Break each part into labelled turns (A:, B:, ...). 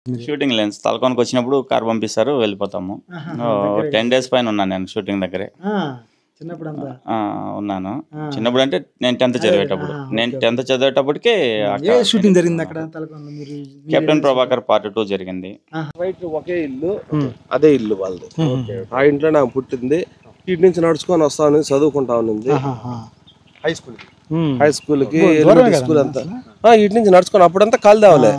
A: Shooting lens తలకోనకి వచ్చినప్పుడు car పంపిస్తారు, వెళ్ళిపోతాము. 10 days పైన ఉన్నాను నేను షూటింగ్ దగ్గరే. ఉన్నాను చిన్నప్పుడు అంటే నేను 10th చదివేటప్పుడు. నేను 10th చదివేటప్పటికే
B: షూటింగ్ జరిగింది అక్కడ.
A: కెప్టెన్ ప్రభాకర్ part 2 జరిగింది.
C: ఒకే ఇల్లు, అదే ఇల్లు వాళ్ళది. ఆ ఇంట్లో నాకు పుట్టింది. ఇటు నుంచి నడుచుకొని వస్తా ఉంది, చదువుకుంటా ఉంది హై స్కూల్ కి స్కూల్ అంతా ఇటు నుంచి నడుచుకొని. అప్పుడంతా కాలుదేవలే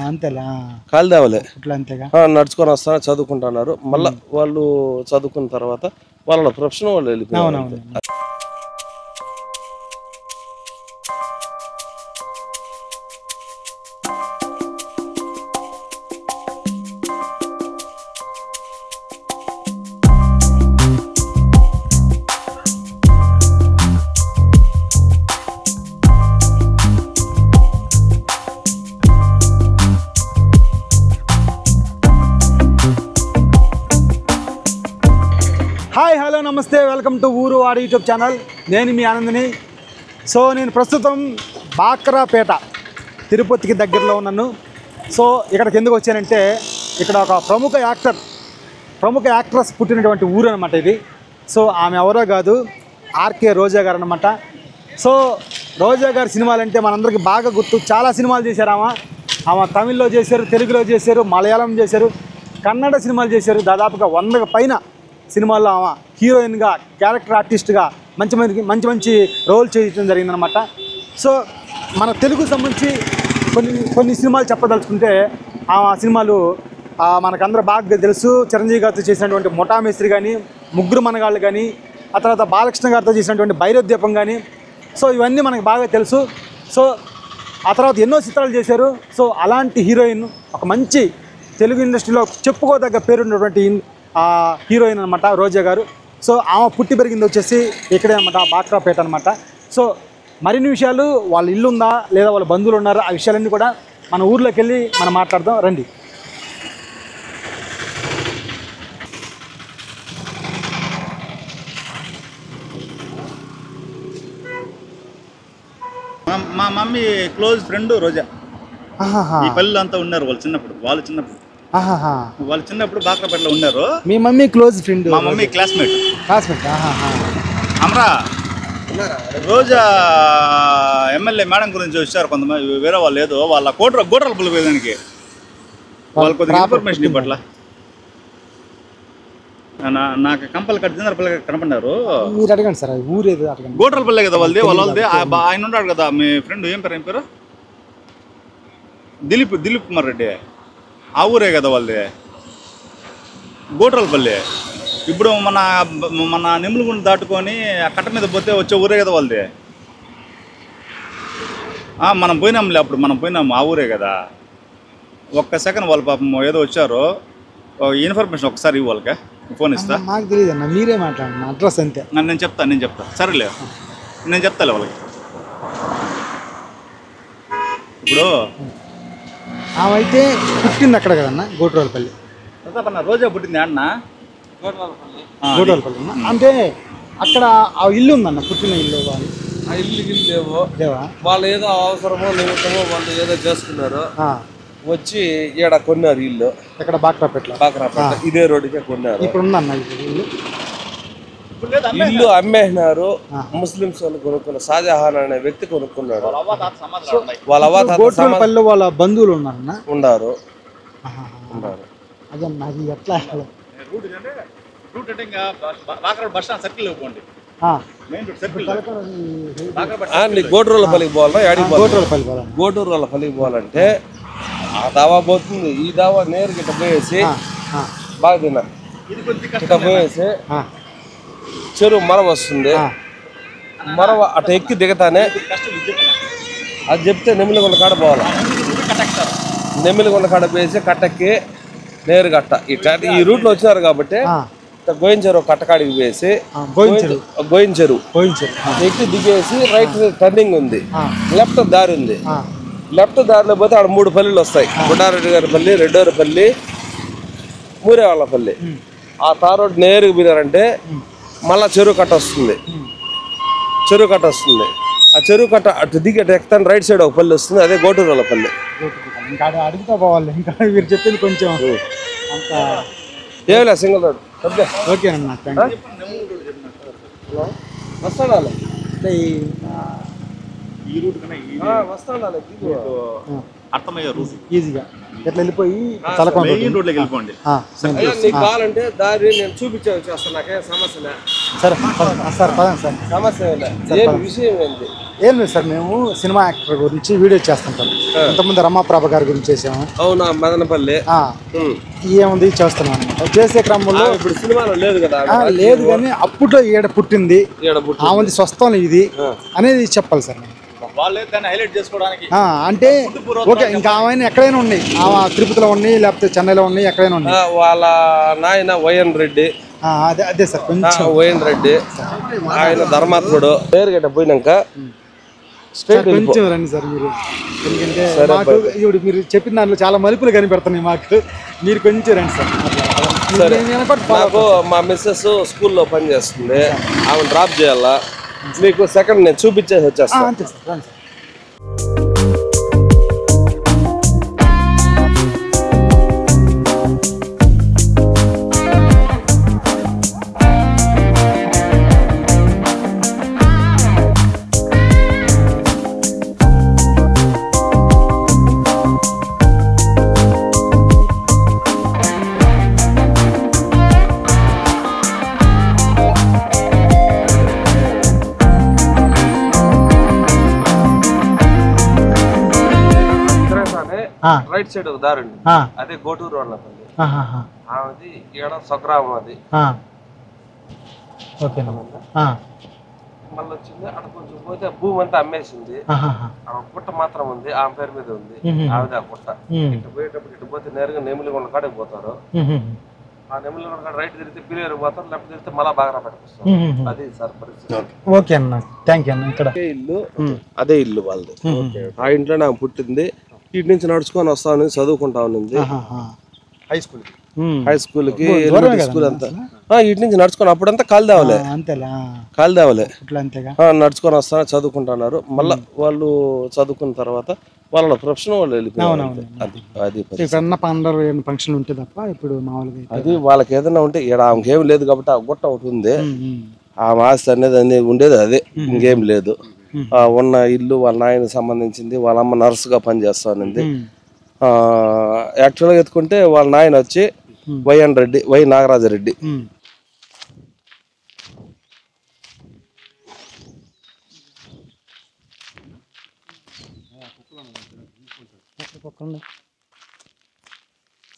C: నడుచుకొని వస్తా చదువుకుంటున్నారు. మళ్ళా వాళ్ళు చదువుకున్న తర్వాత వాళ్ళ ప్రొఫెషన్ వాళ్ళు వెళ్ళిపోయారు.
B: హాయ్ హలో నమస్తే, వెల్కమ్ టు ఊరు వాడి యూట్యూబ్ ఛానల్. నేను మీ ఆనందని. సో నేను ప్రస్తుతం బాక్రాపేట తిరుపతికి దగ్గరలో ఉన్నాను. సో ఇక్కడికి ఎందుకు వచ్చానంటే ఇక్కడ ఒక ప్రముఖ యాక్ట్రెస్ పుట్టినటువంటి ఊరు అనమాట ఇది. సో ఆమె ఎవరో కాదు, ఆర్కే రోజా గారు అనమాట. సో రోజా గారి సినిమాలు అంటే మనందరికీ బాగా గుర్తు. చాలా సినిమాలు చేశారు ఆమె తమిళ్లో చేశారు, తెలుగులో చేశారు, మలయాళం చేశారు, కన్నడ సినిమాలు చేశారు. దాదాపుగా 100 పైన సినిమాల్లో ఆమె హీరోయిన్గా, క్యారెక్టర్ ఆర్టిస్ట్గా మంచి రోల్ చేయడం జరిగిందనమాట. సో మన తెలుగు సంబంధించి కొన్ని సినిమాలు చెప్పదలుచుకుంటే ఆ సినిమాలు మనకందరూ బాగా తెలుసు. చిరంజీవి గారితో చేసినటువంటి ముఠామేస్త్రి కానీ, ముగ్గురు మనగాళ్ళు కానీ, ఆ తర్వాత బాలకృష్ణ గారితో చేసినటువంటి భైరవద్వీపం కానీ. సో ఇవన్నీ మనకు బాగా తెలుసు. సో ఆ తర్వాత ఎన్నో చిత్రాలు చేశారు. సో అలాంటి హీరోయిన్, ఒక మంచి తెలుగు ఇండస్ట్రీలో చెప్పుకోదగ్గ పేరున్నటువంటి హీరోయిన్ అనమాట రోజా గారు. సో ఆమె పుట్టి పెరిగింది వచ్చేసి ఇక్కడే అనమాట, బాక్రాపేట అనమాట. సో మరిన్ని విషయాలు, వాళ్ళ ఇల్లు ఉందా లేదా వాళ్ళ బంధువులు ఉన్నారా, ఆ విషయాలన్నీ కూడా మన ఊర్లోకి వెళ్ళి మనం మాట్లాడదాం రండి.
D: మా మమ్మీ క్లోజ్ ఫ్రెండ్ రోజా. ఈ పల్లెలు అంతా ఉన్నారు వాళ్ళు చిన్నప్పుడు బాక్రాపేటలో ఉన్నారు.
B: మీ మమ్మీ క్లోజ్ ఫ్రెండ్?
D: మా మమ్మీ క్లాస్మేట్. అమరా రోజా ఎమ్మెల్యే మేడం గురించి వచ్చారు కొంతమంది, వేరే వాళ్ళు ఏదో వాళ్ళ గోట్రల పుల్లి పోయేదానికి వాళ్ళు కొద్దిగా ఇన్ఫర్మేషన్ ఇవ్వట్లా. నాకు కంపల్ కట్టింది పిల్లలు కనపడినారు.
B: మీరు అడగండి సార్, ఊరేది అడగండి.
D: గోట్రల పల్లె కదా వాళ్ళది. ఆయన ఉన్నాడు కదా మీ ఫ్రెండ్, ఏం పేరు? దిలీప్ కుమార్ రెడ్డి. ఆ ఊరే కదా వాళ్ళది, గోట్రలపల్లి. ఇప్పుడు మన నిమ్ములగుండ దాటుకొని ఆ కట్ట మీద పోతే వచ్చే ఊరే కదా వాళ్ళది. మనం పోయినాంలే, అప్పుడు మనం పోయినాము, ఆ ఊరే కదా. ఒక్క సెకండ్ వాళ్ళు పాపం ఏదో వచ్చారు, ఇన్ఫర్మేషన్ ఒకసారి ఇవ్వు వాళ్ళకి, ఫోన్ ఇస్తా.
B: నాకు తెలియదు అన్న, మీరే మాట్లాడండి, అడ్రస్ అంతే.
D: నేను చెప్తా సరేలే, నేను చెప్తాలే వాళ్ళకి. ఇప్పుడు
B: ఆమె అయితే పుట్టింది అక్కడ కదన్నా, గోట్రోలపల్లి.
D: రోజా పుట్టింది అన్న
B: గోట్రోలపల్లి. అంటే అక్కడ ఆ ఇల్లు ఉందన్న, పుట్టిన ఇల్లు.
C: ఆ ఇల్లు లేవా, వాళ్ళు ఏదో అవసరమో నిమిత్తమో వాళ్ళు ఏదో చేసుకున్నారు, వచ్చి ఈడ కొన్నారు ఇల్లు.
B: ఇక్కడ బాక్రాపేట
C: ఇదే రోడ్డుకే కొన్నారు.
B: ఇప్పుడు ఉందన్న
C: ఇల్లు అమ్మేసినారు. ముస్లింస్ వాళ్ళు కొనుక్కున్నారు, షాజహాన్ అనే వ్యక్తి కొనుక్కున్నాడు. వాళ్ళ
B: గోట్రోలపల్లిలో వాళ్ళ బంధువులు ఉన్నారు. అదే నాకు ఎట్లా
C: గోట్రోలపల్లికి పోవాలా, గోట్రోలపల్లికి పోవాలంటే ఆ దావా పోతుంది, ఈ దావా నేరు గిట్ట పోయేసి బాగా తిన్నా ఇట్లా పోయేసి చెరువు మరవ వస్తుంది. మరవ అటు ఎక్కి దిగతానే అది చెప్తే నెమ్మిలిగొండ కాడ పోవాలి. నెమ్మిలిగొండ కాడ పోయేసి కట్టెక్కి నేరు కట్ట ఈ రూట్లో వచ్చినారు కాబట్టి గోయించెరువు కట్టకాడికి పోయేసి గోయించెరువు ఎక్కి దిగేసి రైట్ టర్నింగ్ ఉంది, లెఫ్ట్ దారి ఉంది. లెఫ్ట్ దారిలో పోతే ఆడ 3 పల్లెలు వస్తాయి, గుడ్డారెడ్డి గారి పల్లి, రెడ్డోరపల్లి, మూరేవాళ్ళపల్లి. ఆ తార్ రోడ్ నేరుగా పోయినారంటే మళ్ళా చెరువు కట్ట వస్తుంది. ఆ చెరువు కట్ట అటు దిగి అటు ఎక్కుతాను రైట్ సైడ్ ఒక పల్లి వస్తుంది, అదే గోటూరుల పల్లి.
B: ఇంకా అడుగుతా పోవాలి, ఇంకా మీరు చెప్పింది కొంచెం అంత
C: ఏమిలే సింగిల్ రోడ్
B: ఓకే అన్న. Thank you.
C: వస్తాడా
B: అంటే
D: ఈ రూట్ కన్నా
C: వస్తాడా
D: అర్థమయ్యే రూట్
B: ఈజీగా ఎట్లా వెళ్ళిపోయి తలకొండ
D: మెయిన్ రోడ్లోకి వెళ్ళిపోండి.
C: అయ్యా నీకు కావాలంటే దారి నేను చూపించేస్తాను, నాకేం సమస్య
B: సరే సార్ పదండి సార్.
C: సమస్య ఏం విషయం ఏంటి?
B: ఏం లేదు సార్, మేము సినిమా యాక్టర్ గురించి వీడియో చేస్తుంటాం. ఇంతకుముందు రమాప్రభ గారి గురించి చేసాము.
C: అవునా? మదనపల్లి
B: ఏముంది చేస్తున్నాం అనమాట. చేసే క్రమంలో
C: ఇప్పుడు సినిమాలో లేదు కదా?
B: లేదు కానీ అప్పుట్లో ఈడ పుట్టింది, ఆమెది స్వస్థలం ఇది అనేది చెప్పాలి సార్.
D: వాళ్ళే దాన్ని హైలైట్ చేసుకోవడానికి
B: అంటే ఓకే, ఇంకా ఆమె ఎక్కడైనా ఉన్నాయి, ఆమె తిరుపతిలో ఉన్నాయి, లేకపోతే చెన్నైలో ఉన్నాయి, ఎక్కడైనా ఉన్నాయి.
C: వాళ్ళ నాయన వైఎన్ రెడ్డి,
B: అదే అదే సార్ కొంచెం
C: వైఎన్ రెడ్డి ఆయన ధర్మాత్ముడు. పేరుగట్ట పోయినాక
B: కొంచెం రండి సార్ మీరు, ఎందుకంటే మాకు ఇప్పుడు మీరు చెప్పిన దాంట్లో చాలా మలుపులు కనిపెడుతున్నాయి మాకు. మీరు కొంచెం రండి సార్.
C: నాకు మా మిస్సెస్ స్కూల్లో పనిచేస్తుంది, ఆమె డ్రాప్ చేయాలా. మీకు సెకండ్ నేను చూపించేసి వచ్చేస్తాను.
B: అంతే సార్, రండి సార్.
C: రైట్ సైడ్ ఒక దారి ఉంది, అదే గోటూరు వాళ్ళపల్లి. ఆమెది ఈడ స్వగ్రామం అది. మళ్ళీ వచ్చింది అక్కడ కొంచెం పోతే భూమి అంతా అమ్మేసింది, ఆమె పుట్ట మాత్రం ఉంది, ఆమె పేరు మీద ఉంది. ఆవిడ ఆ పుట్ట ఇటు పోయేటప్పుడు ఇటు పోతే నేరుగా నెమిలిగొండ కాడికి పోతారు. ఆ నెమిలిగొండ కాడ రైట్ తిరిగితే పిల్లేరు పోతారు, లెఫ్ట్ తిరిగితే మళ్ళా బాగ్రాపేటకు వస్తారు. అది సార్ పరిస్థితి.
B: ఓకే అన్న, థ్యాంక్ యూ అన్న. ఇక్కడ
C: ఇల్లు అదే ఇల్లు వాళ్ళది. ఆ ఇంట్లోనే ఆమె పుట్టింది. ఇటు నుంచి నడుచుకొని వస్తా ఉంది, చదువుకుంటా ఉంది
B: హై స్కూల్
C: హై స్కూల్ కి స్కూల్ అంతా ఇటు నుంచి నడుచుకొని అప్పుడంతా కాలుదేవలే నడుచుకొని వస్తా చదువుకుంటున్నారు. మళ్ళా వాళ్ళు చదువుకున్న తర్వాత వాళ్ళ ప్రొఫెషన్ వాళ్ళు వెళ్ళిపోయారు.
B: ఫంక్షన్ ఉంటే తప్ప ఇప్పుడు మామూలుగా
C: అది వాళ్ళకి ఏదైనా ఉంటే ఇక్కడ ఆమెకి ఏం లేదు కాబట్టి ఆ గుట్ట ఒకటి ఉంది, ఆమె ఆస్తి అనేది ఉండేది అదే, ఇంకేం లేదు. ఉన్న ఇల్లు వాళ్ళ నాయనకి సంబంధించింది, వాళ్ళ అమ్మ నర్సుగా పనిచేస్తానంది. యాక్చువల్గా ఎత్తుకుంటే వాళ్ళ నాయన వచ్చి YN Reddy, why Nagarajareddy.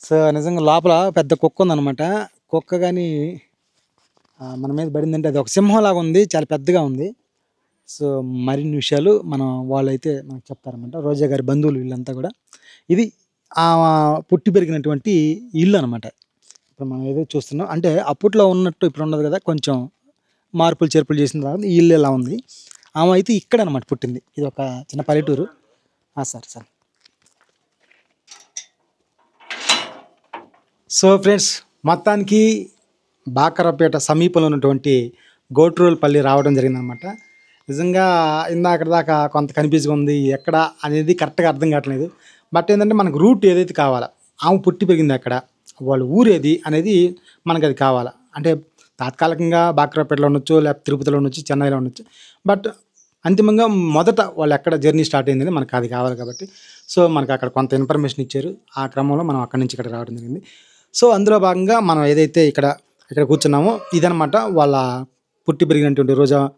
B: So నిజంగా లోపల పెద్ద కుక్క ఉందన్నమాట. కుక్క కానీ మన మీద పడిందంటే అది ఒక సింహం లాగా ఉంది, చాలా పెద్దగా ఉంది. సో మరిన్ని విషయాలు వాళ్ళైతే మనకు చెప్తారనమాట. రోజా గారి బంధువులు వీళ్ళంతా కూడా. ఇది పుట్టి పెరిగినటువంటి ఇల్లు అనమాట. ఇప్పుడు మనం ఏదో చూస్తున్నాం అంటే అప్పట్లో ఉన్నట్టు ఇప్పుడు ఉండదు కదా, కొంచెం మార్పులు చేర్పులు చేసిన తర్వాత ఈ ఇల్లు ఎలా ఉంది. ఆమె అయితే ఇక్కడ అనమాట పుట్టింది. ఇది ఒక చిన్న పల్లెటూరు. సార్ సో ఫ్రెండ్స్, మొత్తానికి బాకరాపేట సమీపంలో ఉన్నటువంటి గోట్రోల్పల్లి రావడం జరిగిందనమాట. నిజంగా ఇందాక దాకా కొంత కన్ఫ్యూజ్గా ఉంది, ఎక్కడ అనేది కరెక్ట్గా అర్థం కావట్లేదు. బట్ ఏంటంటే మనకు రూట్ ఏదైతే కావాలా, ఆమె పుట్టి పెరిగింది అక్కడ, వాళ్ళ ఊరేది అనేది మనకు అది కావాలా. అంటే తాత్కాలికంగా బాక్రాపేటలో ఉండొచ్చు, లేకపోతే తిరుపతిలో ఉండొచ్చు, చెన్నైలో ఉండొచ్చు. బట్ అంతిమంగా మొదట వాళ్ళు ఎక్కడ జర్నీ స్టార్ట్ అయింది మనకు అది కావాలి కాబట్టి సో మనకు అక్కడ కొంత ఇన్ఫర్మేషన్ ఇచ్చారు. ఆ క్రమంలో మనం అక్కడి నుంచి ఇక్కడ రావడం జరిగింది. సో అందులో భాగంగా మనం ఏదైతే ఇక్కడ కూర్చున్నామో ఇదనమాట వాళ్ళ పుట్టి పెరిగినటువంటి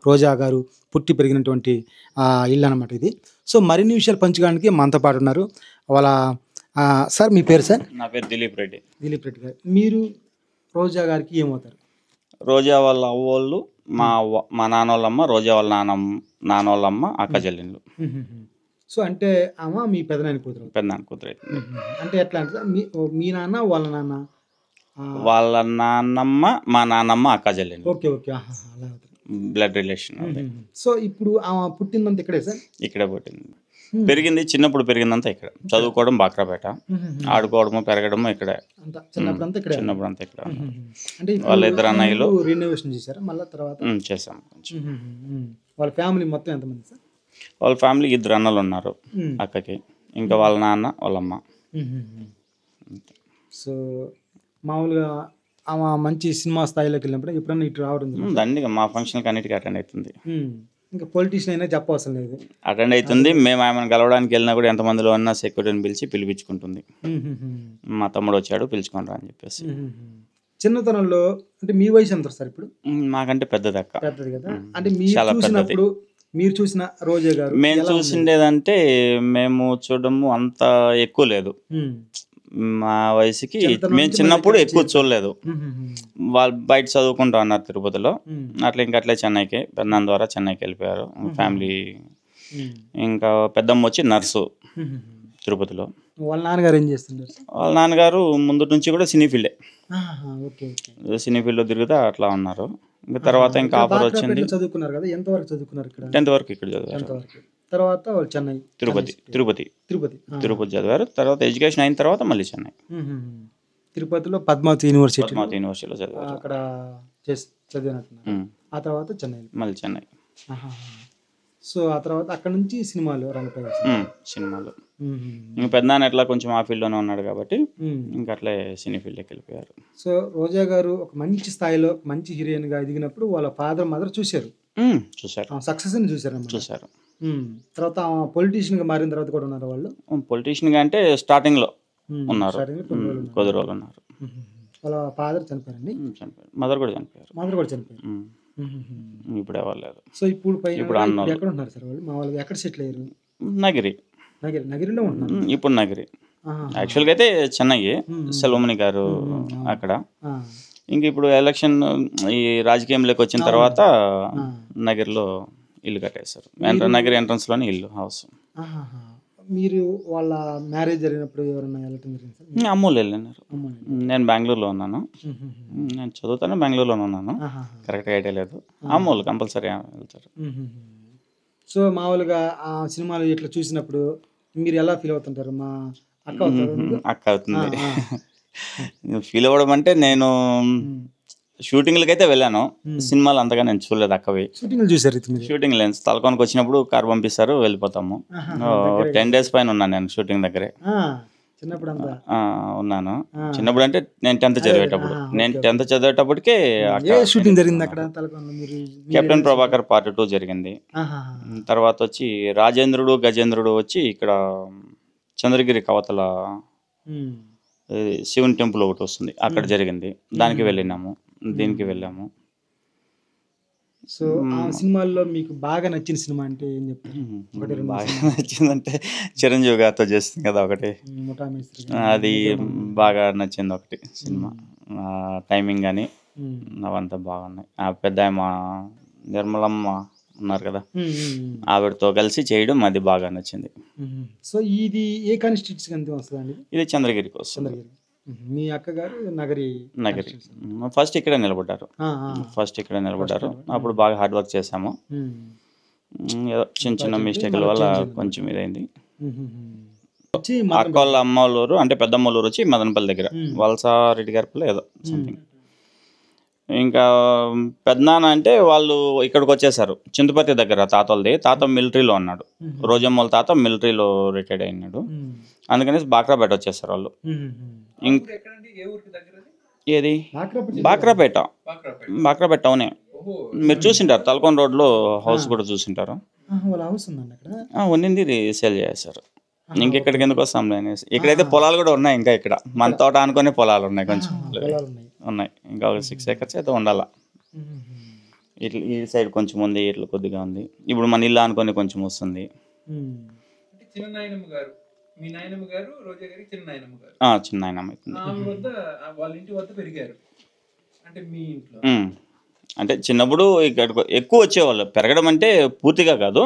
B: రోజా గారు పుట్టి పెరిగినటువంటి ఇల్లు అనమాట ఇది. సో మరిన్ని విషయాలు పంచుకోవడానికి మనతో పాటు ఉన్నారు వాళ్ళ సార్. మీ పేరు సార్?
A: నా పేరు దిలీప్ రెడ్డి.
B: దిలీప్ రెడ్డి గారు, మీరు రోజా గారికి ఏమవుతారు?
A: రోజా వాళ్ళ అవ్వోళ్ళు మా నాన్న వాళ్ళమ్మ, రోజా వాళ్ళ నాన్న వాళ్ళమ్మ అక్క చెల్లెళ్ళు.
B: సో అంటే ఆమె మీ పెదనాన్న కూతురు?
A: పెద్దనాన్న కూతురు.
B: అంటే ఎట్లా అంటే మీ నాన్న వాళ్ళ నాన్న?
A: వాళ్ళ నాన్నమ్మ మా నాన్నమ్మ అక్క చెల్లెళ్ళు.
B: ఓకే ఓకే, అలా
A: బ్లడ్ రిలేషన్.
B: సో ఇప్పుడు ఆమె పుట్టిందంతా ఇక్కడే సార్? ఇక్కడే పుట్టింది,
A: పెరిగింది. చిన్నప్పుడు పెరిగిందంతా ఇక్కడ, చదువుకోవడం బాక్రాపేట, ఆడుకోవడము పెరగడము ఇక్కడే. చిన్నప్పుడు అంతా ఇక్కడ.
B: అంటే
A: వాళ్ళ ఇద్దరు అన్నయ్యలు
B: రెనోవేషన్ చేశారా మళ్ళీ తర్వాత?
A: చేసాం.
B: వాళ్ళ ఫ్యామిలీ మొత్తం ఎంతమంది సార్?
A: వాళ్ళ ఫ్యామిలీ ఇద్దరు అన్నలు ఉన్నారు అక్కకి, ఇంకా వాళ్ళ నాన్న వాళ్ళమ్మ.
B: సో మామూలుగా ఆమె మంచి సినిమా స్థాయిలోకి వెళ్ళినప్పుడు ఎప్పుడన్నా ఇటు రావడం జరిగిందా?
A: దండిగా మా ఫంక్షన్కి అన్నిటికీ అటెండ్ అవుతుంది.
B: ఇంకా పొలిటీషియన్ అయినా చెప్పవసరం లేదు.
A: అటెండ్ అవుతుంది. మేము ఆమెను కలవడానికి వెళ్ళినా కూడా ఎంతమందిలో ఉన్నా సెక్యూరిటీని పిలిపించుకుంటుంది. మా తమ్ముడు వచ్చాడు పిలుచుకొని రా అని చెప్పేసి.
B: చిన్నతనంలో అంటే మీ వయసు ఎంత సార్ ఇప్పుడు?
A: మాకంటే పెద్దది అక్క.
B: పెద్దది కదా. అంటే మీరు చూసిన రోజా గారు
A: మేము చూసిండేదంటే మేము చూడము అంత ఎక్కువ లేదు. మా వయసుకి మేము చిన్నప్పుడు ఎక్కువ చూడలేదు. వాళ్ళు బయట చదువుకుంటా ఉన్నారు తిరుపతిలో. అట్లే చెన్నైకి పెద్దనాన్న ద్వారా చెన్నైకి వెళ్ళిపోయారు ఫ్యామిలీ. ఇంకా పెద్దమ్మ వచ్చి నర్సు తిరుపతిలో.
B: వాళ్ళ నాన్నగారు ఏం చేస్తున్నారు?
A: వాళ్ళ నాన్నగారు ముందు నుంచి కూడా సినీ ఫీల్డే. సినీ ఫీల్డ్లో తిరుగుతా అట్లా ఉన్నారు. ఇంకా తర్వాత ఇంకా ఆఫర్ వచ్చింది.
B: చదువుకున్నారు కదా, ఎంతవరకు చదువుకున్నారు ఇక్కడ?
A: 10th వరకు ఇక్కడ చదివారు.
B: తర్వాత వాళ్ళు చెన్నై
A: తిరుపతి చదివారు. తర్వాత ఎడ్యుకేషన్ అయిన తర్వాత మళ్ళీ చెన్నై
B: తిరుపతిలో పద్మావతి యూనివర్సిటీలో
A: చదివారు.
B: అక్కడ చదివినట్టున్నారు. ఆ తర్వాత చెన్నై
A: మళ్ళీ చెన్నై.
B: సో ఆ తర్వాత అక్కడ నుంచి సినిమాలు
A: సినిమాలు ఇంకా పెద్దనాన్న ఎట్లా కొంచెం ఆ ఫీల్డ్లోనే ఉన్నాడు కాబట్టి ఇంకా అట్లే సినీ ఫీల్డ్కి వెళ్ళిపోయారు.
B: సో రోజా గారు ఒక మంచి స్థాయిలో మంచి హీరోయిన్గా ఎదిగినప్పుడు వాళ్ళ ఫాదర్ మదర్ చూశారు. సక్సెస్ ని చూశారు. తర్వాత పొలిటీషియన్గా మారిన తర్వాత కూడా ఉన్నారు వాళ్ళు.
A: పొలిటీషియన్గా అంటే స్టార్టింగ్లో ఉన్నారు, కొద్ది రోజులు ఉన్నారు.
B: వాళ్ళ ఫాదర్ చనిపోయారండి.
A: మదర్ కూడా చనిపోయారు. ఇప్పుడు ఎవరు లేదు.
B: సో ఇప్పుడు ఎక్కడ ఉన్నారు సార్ వాళ్ళు? మా వాళ్ళు ఎక్కడ సెటిల్ అయ్యారు? నగిరిలో ఉంటున్నారు
A: ఇప్పుడు. నగిరి యాక్చువల్గా అయితే చెన్నై సెల్వమణి గారు అక్కడ. ఇంక ఇప్పుడు ఎలక్షన్ ఈ రాజకీయంలోకి వచ్చిన తర్వాత నగిరిలో ఇల్లు కట్టేశారు. నగిరి ఎంట్రన్స్ లోనే ఇల్లు హౌస్.
B: మీరు వాళ్ళ మ్యారేజ్ జరిగినప్పుడు ఎవరన్నా వెళ్ళటం జరిగింది?
A: అమ్మోళ్ళు వెళ్ళినారు. నేను బెంగళూరులో ఉన్నాను. నేను చదువుతాను బెంగళూరులో ఉన్నాను. కరెక్ట్గా ఐడియా లేదు. అమ్మోళ్ళు కంపల్సరీ వెళ్తారు.
B: సో మామూలుగా ఆ సినిమాలు ఇట్లా చూసినప్పుడు మీరు ఎలా ఫీల్ అవుతుంటారు? మా
A: అక్క అవుతుంది ఫీల్ అవ్వడం అంటే, నేను షూటింగ్లకి అయితే వెళ్ళాను, సినిమాలు అంతగా నేను చూడలేదు. అక్కవి షూటింగ్ లెన్స్ తలకోనికి వచ్చినప్పుడు కార్ పంపిస్తారు, వెళ్ళిపోతాము. 10 days పైన ఉన్నాను నేను షూటింగ్ దగ్గరే. ఉన్నాను చిన్నప్పుడు అంటే నేను 10th చదివేటప్పటికే
B: షూటింగ్ జరిగింది అక్కడ.
A: కెప్టెన్ ప్రభాకర్ Part 2 జరిగింది. తర్వాత వచ్చి రాజేంద్రుడు గజేంద్రుడు వచ్చి ఇక్కడ చంద్రగిరి కవతల శివుని టెంపుల్ ఒకటి వస్తుంది, అక్కడ జరిగింది. దానికి వెళ్ళినాము, దీనికి వెళ్ళాము.
B: సో ఆ సినిమాల్లో మీకు బాగా నచ్చిన సినిమా అంటే ఏం చెప్తారు?
A: బాగా నచ్చిందంటే చిరంజీవి గారితో చేస్తుంది కదా ఒకటి, అది బాగా నచ్చింది ఒకటి సినిమా. టైమింగ్ కానీ అవంతా బాగున్నాయి. ఆ పెద్ద నిర్మలమ్మ ఉన్నారు కదా, ఆవిడతో కలిసి చేయడం అది బాగా నచ్చింది.
B: సో ఇది ఏ కాన్స్టిట్యూన్సీ కింద వస్తుందండి?
A: ఇది చంద్రగిరికి వస్తుంది.
B: మీ అక్కగారు నగరి
A: ఫస్ట్ ఇక్కడే నిలబడ్డారు. అప్పుడు బాగా హార్డ్ వర్క్ చేసాము. ఏదో చిన్న మిస్టేక్ల వల్ల కొంచెం ఇదైంది. అక్క వాళ్ళ అమ్మోళ్ళూరు అంటే పెద్దమ్మోళ్ళూరు వచ్చి మదనపల్లి దగ్గర వలసారెడ్డి గారి ఏదో సంథింగ్. ఇంకా పెద్దనాన్న అంటే వాళ్ళు ఇక్కడికి వచ్చేసారు చింతపతి దగ్గర. తాత మిలిటరీలో ఉన్నాడు. రోజమ్మోళ్ళ తాత మిలిటరీలో రిటైర్డ్ అయినాడు. అందుకని బాక్రాపేట వచ్చేసారు వాళ్ళు. ఏది బాక్రాపేట టౌనే. మీరు చూసింటారు తలకోన రోడ్లో హౌస్ కూడా చూసింటారు. ఉన్నింది సేల్ చేశారు. ఇంకెక్కడికి ఎందుకు వస్తాం అనేసి. ఇక్కడైతే పొలాలు కూడా ఉన్నాయి. ఇంకా ఇక్కడ మన తోట అనుకునే పొలాలు ఉన్నాయి, కొంచెం ఉన్నాయి. ఇంకా 6 acres అయితే ఉండాలా. ఇట్లా ఈ సైడ్ కొంచెం ఉంది, ఇట్లా కొద్దిగా ఉంది. ఇప్పుడు మన ఇల్లు అనుకొని కొంచెం వస్తుంది. చిన్న నాయనమ్మ అంటే చిన్నప్పుడు ఇక్కడ ఎక్కువ వచ్చేవాళ్ళు. పెరగడం అంటే పూర్తిగా కాదు,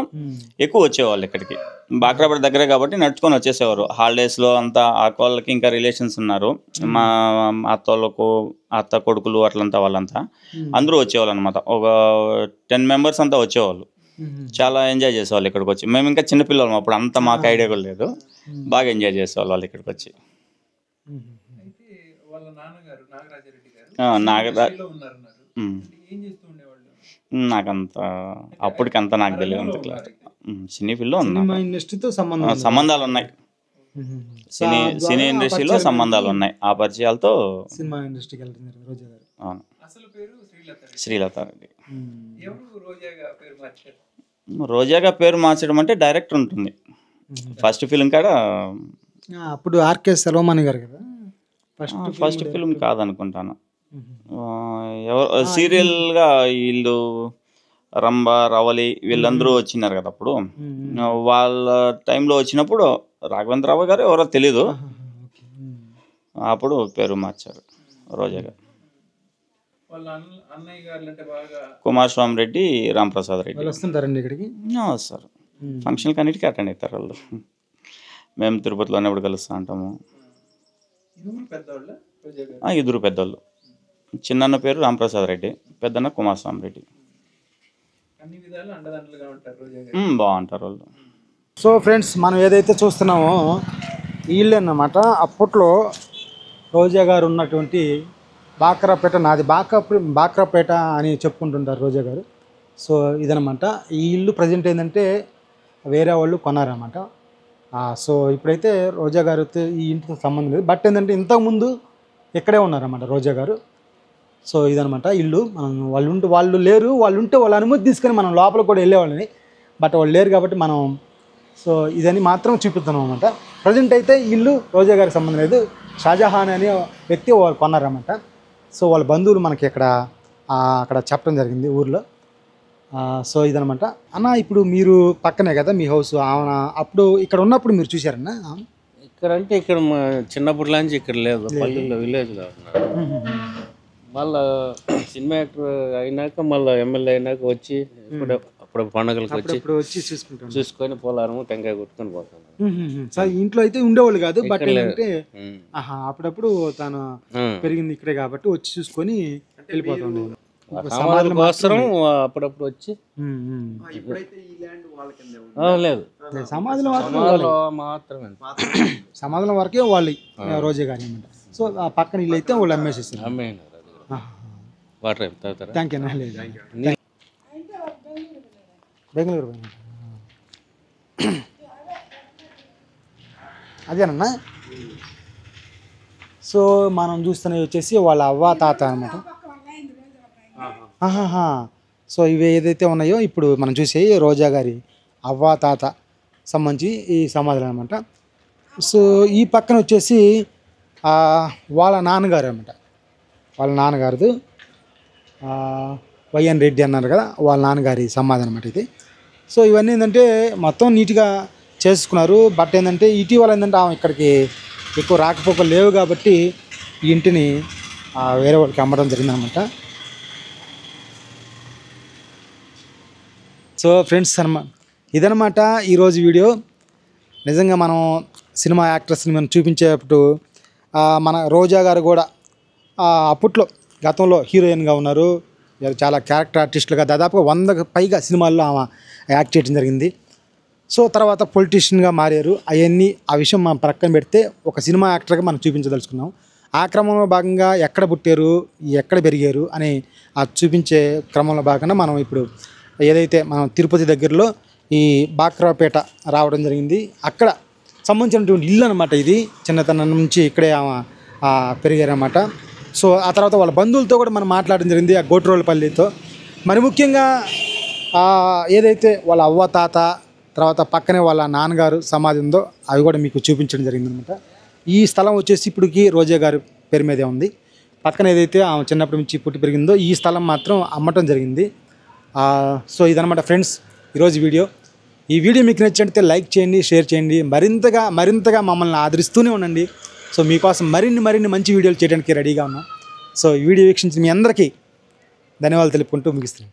A: ఎక్కువ వచ్చేవాళ్ళు ఇక్కడికి. బాక్రాపేట దగ్గరే కాబట్టి నడుచుకొని వచ్చేసేవారు. హాలిడేస్లో అంతా వాళ్ళకి ఇంకా రిలేషన్స్ ఉన్నారు, మా అత్త కొడుకులు అట్లంతా, వాళ్ళంతా అందరూ వచ్చేవాళ్ళు అనమాట. ఒక 10 members అంతా వచ్చేవాళ్ళు. చాలా ఎంజాయ్ చేసేవాళ్ళు ఇక్కడికి వచ్చి. మేము ఇంకా చిన్నపిల్లలు అప్పుడు, అంతా మాకు ఐడియా కూడా లేదు. బాగా ఎంజాయ్ చేసేవాళ్ళు వాళ్ళు ఇక్కడికి వచ్చి. నాకంత అప్పటికంతా నాకు తెలియదు అంత క్లారిటీ. సినీ ఫీల్డ్లో ఉన్నా, సంబంధాలు ఉన్నాయి. సినీ ఇండస్ట్రీలో సంబంధాలు ఉన్నాయి. ఆ పరిచయాలతో
B: సినిమా ఇండస్ట్రీకి వెళ్తున్నారు రోజా గారు.
A: అవును. శ్రీలత రెడ్డి. రోజాగా పేరు మార్చడం అంటే డైరెక్టర్ ఉంటుంది. ఫస్ట్ ఫిల్మ్ కాడ
B: అప్పుడు ఆర్కే సెల్వమణి గారు కదా
A: ఫస్ట్ ఫిల్మ్ కాదనుకుంటాను. ఎవరు సీరియల్గా వీళ్ళు రంభ రవలి వీళ్ళందరూ వచ్చినారు కదా అప్పుడు. వాళ్ళ టైంలో వచ్చినప్పుడు రాఘవేంద్రరావు గారు ఎవరో తెలీదు, అప్పుడు పేరు మార్చారు రోజాగా. కుమారస్వామి రెడ్డి, రాంప్రసాద్ రెడ్డి
B: వస్తుంటారండి ఇక్కడికి.
A: వస్తారు ఫంక్షన్కి అన్నిటికీ అటెండ్ అవుతారు వాళ్ళు. మేము తిరుపతిలోనే ఇప్పుడు కలుస్తూ ఉంటాము. ఇద్దరు పెద్దోళ్ళు. చిన్న పేరు రాంప్రసాద్ రెడ్డి, పెద్దన్న కుమారస్వామి రెడ్డి. బాగుంటారు వాళ్ళు.
B: సో ఫ్రెండ్స్, మనం ఏదైతే చూస్తున్నామో వీళ్ళే అన్నమాట అప్పట్లో రోజా గారు ఉన్నటువంటి బాక్రాపేట. నాది బాక్రాపేట అని చెప్పుకుంటుంటారు రోజా గారు. సో ఇదనమాట ఈ ఇల్లు. ప్రజెంట్ ఏంటంటే వేరే వాళ్ళు కొన్నారన్నమాట. సో ఇప్పుడైతే రోజా గారితో ఈ ఇంటితో సంబంధం లేదు. బట్ ఏంటంటే ఇంతకుముందు ఇక్కడే ఉన్నారన్నమాట రోజా గారు. సో ఇదనమాట ఇల్లు. మనం వాళ్ళు లేరు, వాళ్ళు ఉంటే వాళ్ళ అనుమతి తీసుకొని మనం లోపల కూడా వెళ్ళేవాళ్ళని. బట్ వాళ్ళు లేరు కాబట్టి మనం సో ఇదని మాత్రం చూపిస్తున్నాం అనమాట. ప్రజెంట్ అయితే ఇల్లు రోజా గారికి సంబంధం లేదు. షాజహాన్ అనే వ్యక్తి వాళ్ళు కొన్నారన్నమాట. సో వాళ్ళ బంధువులు మనకి అక్కడ చెప్పడం జరిగింది ఊర్లో. సో ఇదనమాట అన్న. ఇప్పుడు మీరు పక్కనే కదా మీ హౌస్. అప్పుడు ఇక్కడ ఉన్నప్పుడు మీరు చూసారన్నా?
E: ఇక్కడ అంటే ఇక్కడ చిన్నప్పటి నుంచి ఇక్కడ లేదు, పల్లెల్లో విలేజ్లో ఉన్నాడు. మళ్ళా సినిమా యాక్టర్ అయినాక మళ్ళీ ఎమ్మెల్యే అయినాక వచ్చి అప్పుడు పండుగలకు వచ్చి చూసుకొని పోలారము టెంకాయ కొట్టుకొని పోతాను.
B: ఇంట్లో అయితే ఉండేవాళ్ళు కాదు. బట్ ఏంటంటే అప్పుడప్పుడు తను పెరిగింది ఇక్కడే కాబట్టి వచ్చి చూసుకొని వెళ్ళిపోతాం.
E: సమాధుల కోసం అప్పుడప్పుడు వచ్చి లేదు
B: సమాధుల
E: మాత్రమే,
B: సమాధుల వరకే వాళ్ళు రోజా గారి అనమాట. సో ఆ పక్కన ఇల్లు అయితే వాళ్ళు అమ్మేసేస్తారు.
E: అమ్మేనారు. వాటర్ తాగుతారా?
B: Thank you. బెంగళూరు అదేనన్నా. సో మనం చూస్తున్నవి వచ్చేసి వాళ్ళ అవ్వ తాత అనమాట. సో ఇవి ఏదైతే ఉన్నాయో ఇప్పుడు మనం చూసే రోజా గారి అవ్వ తాత సంబంధించి ఈ సమాధులు అనమాట. సో ఈ పక్కన వచ్చేసి వాళ్ళ నాన్నగారు అనమాట. వాళ్ళ నాన్నగారిది వైఎన్ రెడ్డి అన్నారు కదా, వాళ్ళ నాన్నగారి సమాధి అనమాట ఇది. సో ఇవన్నీ ఏంటంటే మొత్తం నీట్గా చేసుకున్నారు. బట్ ఏంటంటే ఇటీవల ఏంటంటే ఆమె ఇక్కడికి ఎక్కువ రాకపోకలు లేవు కాబట్టి ఈ ఇంటిని వేరే వాళ్ళకి అమ్మడం జరిగిందనమాట. సో ఫ్రెండ్స్ ఇదనమాట ఈరోజు వీడియో. నిజంగా మనం సినిమా యాక్ట్రెస్ని మనం చూపించేటప్పుడు మన రోజా గారు కూడా అప్పట్లో గతంలో హీరోయిన్గా ఉన్నారు. చాలా క్యారెక్టర్ ఆర్టిస్టులుగా దాదాపుగా 100కు పైగా సినిమాల్లో ఆమె యాక్ట్ చేయడం జరిగింది. సో తర్వాత పొలిటీషియన్గా మారారు. ఆ విషయం మనం ప్రక్కన పెడితే ఒక సినిమా యాక్టర్గా మనం చూపించదలుచుకున్నాం. ఆ క్రమంలో భాగంగా ఎక్కడ పుట్టారు, ఎక్కడ పెరిగారు అని చూపించే క్రమంలో భాగంగా మనం ఇప్పుడు ఏదైతే మనం తిరుపతి దగ్గరలో ఈ బాక్రాపేట రావడం జరిగింది. అక్కడ సంబంధించినటువంటి ఇల్లు అనమాట ఇది. చిన్నతనం నుంచి ఇక్కడే పెరిగారన్నమాట. సో ఆ తర్వాత వాళ్ళ బంధువులతో కూడా మనం మాట్లాడడం జరిగింది, ఆ గోట్రోలపల్లితో. మరి ముఖ్యంగా ఏదైతే వాళ్ళ అవ్వ తాత తర్వాత పక్కనే వాళ్ళ నాన్నగారు సమాధి ఉందో అవి కూడా మీకు చూపించడం జరిగిందనమాట. ఈ స్థలం వచ్చేసి ఇప్పటికి రోజా గారి పేరు మీదే ఉంది. పక్కన ఏదైతే ఆమె చిన్నప్పటి నుంచి పుట్టి పెరిగిందో ఈ స్థలం మాత్రం అమ్మటం జరిగింది. సో ఇదనమాట ఫ్రెండ్స్ ఈరోజు వీడియో. ఈ వీడియో మీకు నచ్చినట్లయితే లైక్ చేయండి, షేర్ చేయండి. మరింతగా మమ్మల్ని ఆదరిస్తూనే ఉండండి. సో మీకోసం మరిన్ని మంచి వీడియోలు చేయడానికి రెడీగా ఉన్నాం. సో ఈ వీడియో వీక్షించిన మీ అందరికీ ధన్యవాదాలు తెలుపుకుంటూ ముగిస్తున్నాం.